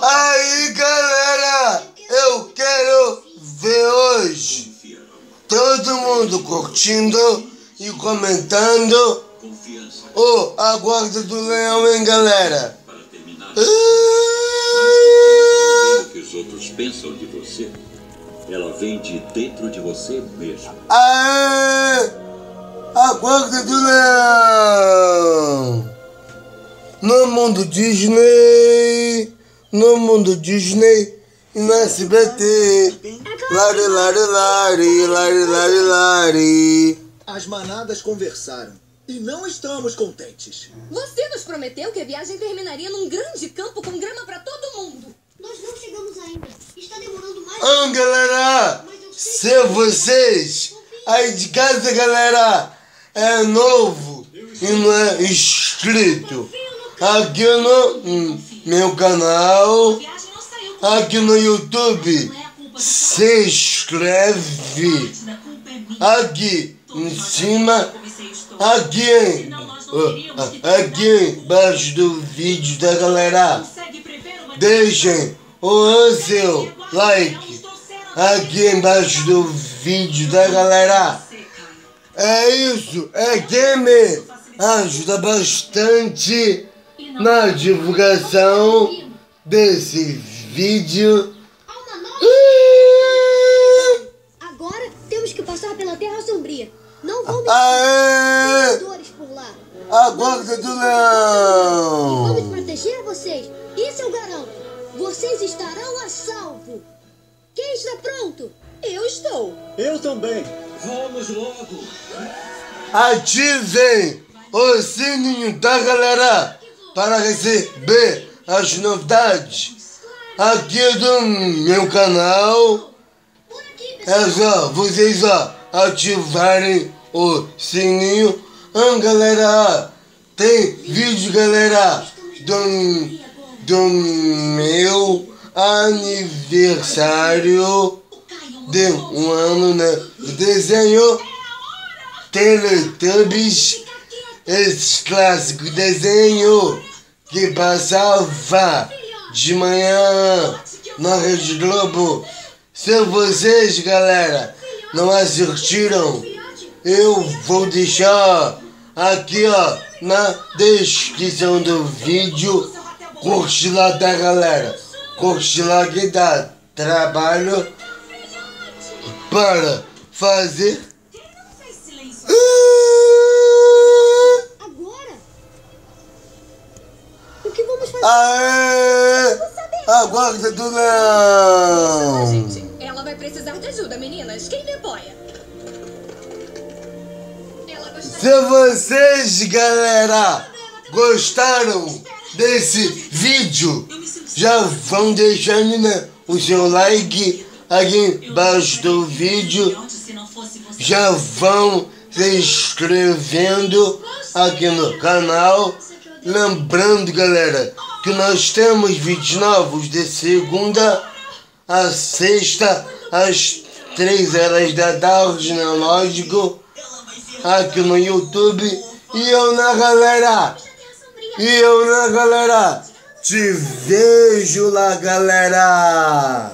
Aí, galera, eu quero ver hoje todo mundo curtindo e comentando o A Guarda do Leão, hein, galera? O que os outros pensam de você, ela vem de dentro de você mesmo. Aê! A Guarda do Leão! No mundo Disney e no SBT. Lari, lari, lari, lari, lari, lari. As manadas conversaram e não estamos contentes. Você nos prometeu que a viagem terminaria num grande campo com grama pra todo mundo. Nós não chegamos ainda. Está demorando mais. Galera, se vocês aí de casa, galera, é novo e não é inscrito aqui no meu canal, aqui no YouTube, se inscreve aqui em cima, aqui embaixo do vídeo, da galera. Deixem o seu like aqui embaixo do vídeo, da galera. É isso, é que me ajuda bastante na divulgação desse vídeo. Agora temos que passar pela Terra Sombria. Não vamos dores por lá. A Guarda do Leão. Vamos proteger vocês. Isso eu garanto. Vocês estarão a salvo. Quem está pronto? Eu estou. Eu também. Vamos logo. Ativem o sininho, tá, galera? Para receber as novidades aqui do meu canal. É só vocês ativarem o sininho. Galera, tem vídeo, galera, do meu aniversário de um ano, né? Desenho Teletubbies, esse clássico desenho que passava de manhã na Rede Globo. Se vocês, galera, não assistiram, eu vou deixar aqui, na descrição do vídeo. Curte lá, tá, galera? Curte lá que dá trabalho para fazer. Agora? O que vamos fazer? Aê! A Guarda do Leão! Gente, ela vai precisar de ajuda, meninas. Quem me apoia? Se vocês, galera, gostaram desse vídeo, já vão deixando, né, o seu like aqui embaixo do vídeo. Já vão se inscrevendo aqui no canal. Lembrando, galera, que nós temos vídeos novos de segunda a sexta, às 3 horas da tarde, né, lógico, aqui no YouTube. E eu, na galera, te vejo lá, galera.